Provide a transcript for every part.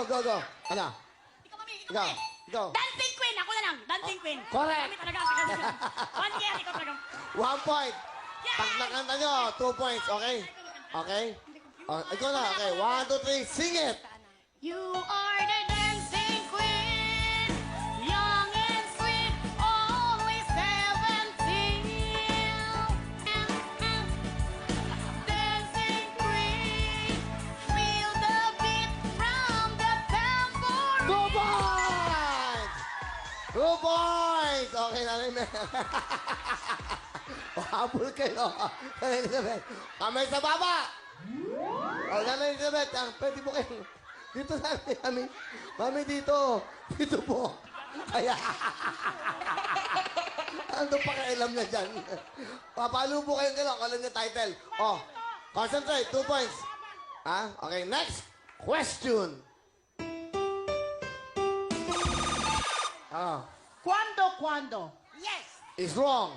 go. Ano? Ikaw, mami. Ikaw. Ikaw. Dancing queen. Ako na lang. Dancing queen. Correct. Kami talaga. One year. Ikaw talaga. 1 point. Yes! Pag nakanta nyo, 2 points. Okay? Okay? Oh, ikaw na. Okay. 1, 2, 3. Sing it. You are the dancing queen, young and sweet, always 17. Dancing queen, feel the beat from the tambourine. 2 points! 2 points! Okay, Nanay Mel. O, habol kayo. Nanay Elizabeth. Kamay sa baba! O, Nanay Elizabeth, pwede mo kayo. Dito, Mami. Mami, dito. Dito po. Kaya. Ano pakialam na dyan? Papalo po kayong gano'n. Kalam niya title. O, concentrate. 2 points. Ha? Okay, next question. Ah. Cuando? Yes. Is wrong.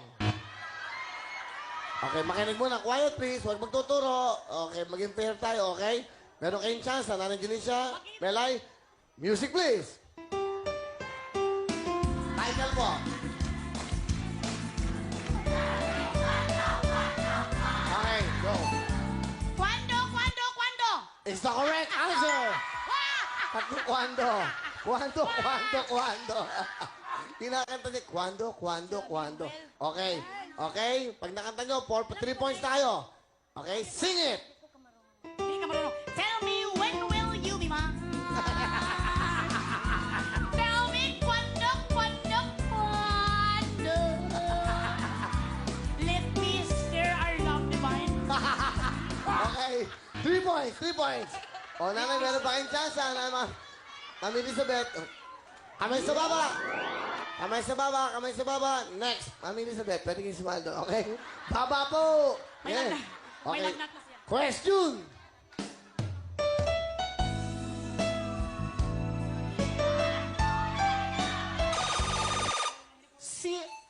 Okay, makinig muna. Quiet, please. Huwag magtuturo. Okay, maging fair tayo, okay? Meron kayong chance. Nanay Janisha, Melay, music, please. Title po. Okay, go. Cuando. Is the correct answer. Tatlo, Cuando. Kinakanta niya, Cuando. Okay. Pag nakanta nyo, 3 points tayo. Okay, sing it. Hindi ka marunong. Tell me when will you be mine? Tell me cuando. Let me share our love divine. Okay, 3 points. O, nanay, meron pa kayong chance, ha? Mami Elizabeth. Kamay sa baba. Next. Mami Elizabeth, pwede kayong sumali doon, okay? Baba po. May Yes. May Okay. lagnat na siya. Question.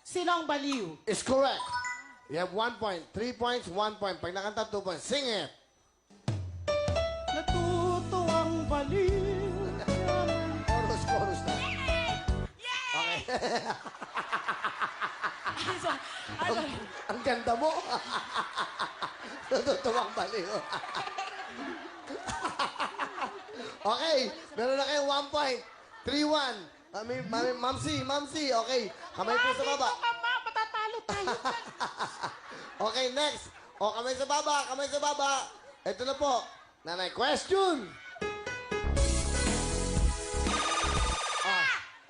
Sino ang baliw? Is correct. You have 1 point. 3 points, 1 point. Pag nakanta, 2 points. Sing it. Natutuwang baliw. Chorus na. Okay. Ang ganda mo. Natutuwang baliw. Okay. Meron na kayong 1 point. 3-1. Mamsi. Okay. Kamay po sa baba. Matatalo tayo. Okay, next. O, kamay sa baba. Ito na po. Nanay, question.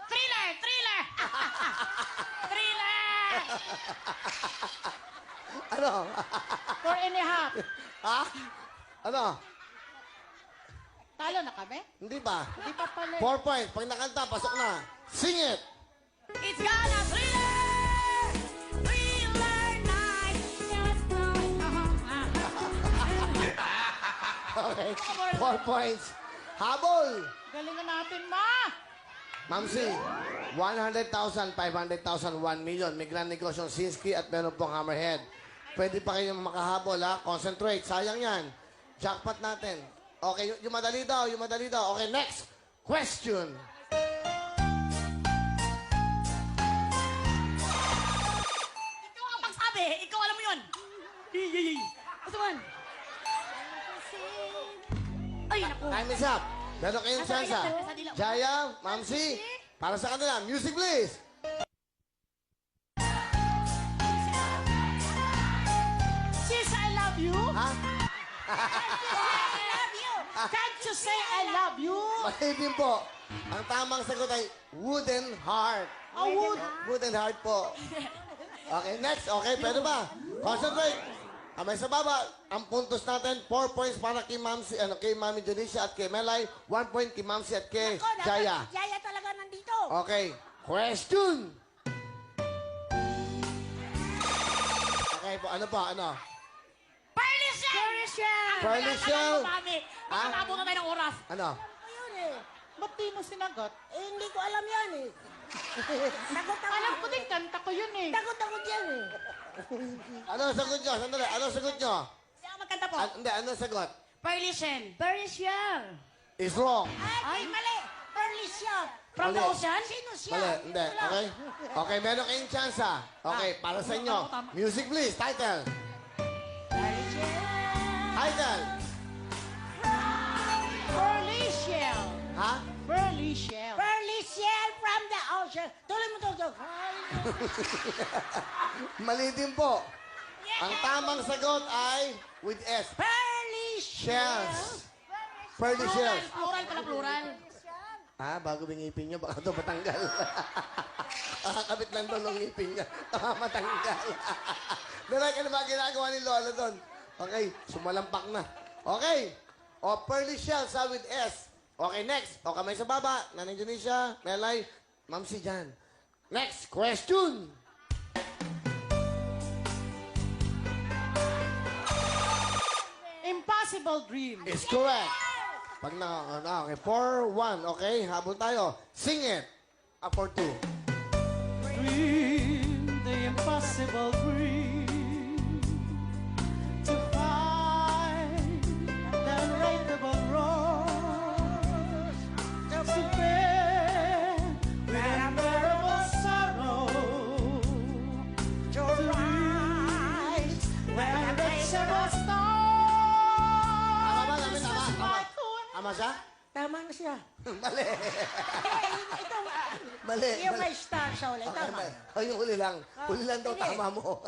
Thriller. Ano? 4.5. Ha? Ano? Talo na kami? Hindi ba? Hindi pa pala. 4 points. Pag nakanta, pasok na. Sing it. It's gonna thriller night. Just Okay. 4 points. Habol. Galingan natin, Ma! Mamsi, 100,000, 500,000, 1 million. May grand negosyo Sinski at meron pong Hammerhead. Pwede pa kayong makahabol, ha? Concentrate. Sayang yan. Jackpot natin. Okay, yung madali daw. Okay, next question. Ikaw ang magsabi. Ikaw alam mo yun. Gusto mo yun? Ay, naku. Time is up. Meron kayong chance, ha? Jaya, Mamsi, para sa kanila. Music, please. Sis, I love you. Ha? I love you. Can't you say I love you? Mali din po. Ang tamang sagot ay wooden heart. Wooden heart po. Okay, next. Okay, pwede ba? Concentrate. Kamay sa baba. Ang puntos natin, 4 points para kay kay Mami Janisha at kay Melay. 1 point kay Mamsi at kay Jaya. Jaya talaga nandito. Okay. Question. Okay po. Ano pa? Ano? Pearly Shell! Pearly Shell. Baka nabuno tayo ng oras. Ano? Ayun eh. Ba't di mo sinagot? Hindi ko alam yan eh. Alam ko din, kanta ko yun eh. Takot yan eh. Ano ang sagot nyo? Sandali. Ano ang sagot nyo? Siya ang magkanta po. Hindi, ano ang sagot? Pearly Shell. Very sure. is wrong. Ay, mali. Pearly siya. From the Mali. ocean? Sino siya? Mali, hindi. Okay? Okay, meron kayong chance ha. Okay, para sa inyo. Music please, title. Pearly siya. Title. Pearly shell. Ha? Pearly shell. Pearly shell from the ocean. Tuloy mo to. Mali din po. Ang tamang sagot ay with S. Pearly Shells. Pearly shells. Plural pala, plural. Ah, bago bingipin nyo, baka ito matanggal. Kakabit lang doon ng ngipin niya. Baka matanggal. Direk, ano ba ginagawa ni Lola doon? Okay, sumalampak na. Okay. O, pearly shells with S. Okay, next. O, kamay sa baba. Nanay Janisha, Melay, Ma'am si Jan. Next question. Impossible dream. Is correct. Pag na, okay, 4-1, okay? Habol tayo. Sing it. Up for 2. Dream, the impossible dream. To find the unbreakable rose. To bear with unbearable sorrow. To rise when unreachable star. Tama ba? Tama. Tama siya? Tama na siya. Mali. Ito, Mali. yung Mali. may star siya ulit. Okay, Tama. mali. Oh, yung huli lang. Huli lang daw, Hindi. tama mo.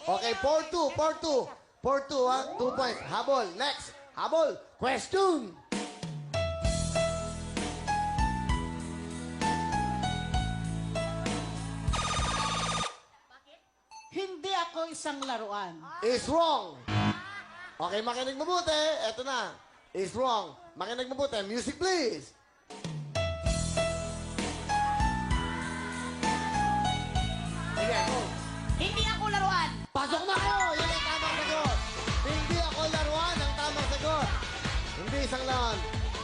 Okay, 4-2, 4-2. 4-2, ha? 2 points. Habol. Next. Habol. Question. Hindi ako isang laruan. Is wrong. Okay, makinig mabuti. Eto na. Is wrong. Makinig mabuti. Music, please. Sige, go. Hindi ako laruan. Pasok na kayo! Yan ang tamang sagot. Hindi ako laruan ang tamang sagot. Hindi isang laruan.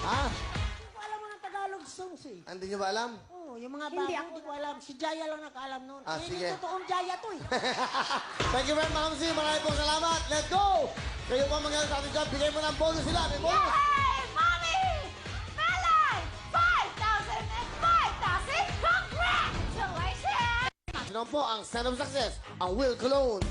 Ha? Hindi ko alam mga Tagalog songs eh. Hindi nyo ba alam? Oo, yung mga bago, hindi ko alam. Si Jaya lang nakaalam noon. Ah, Hindi sige. totoong Jaya to eh. Thank you very much, Ma'am. Maraming pong salamat. Let's go! Kayo pa mga sa ating job, bigay mo ng bonus sila. May bonus! Hey, Mommy! Melay! 5,000 and 5,000! Congratulations! Sino po ang sign of success? Ang Will Cologne.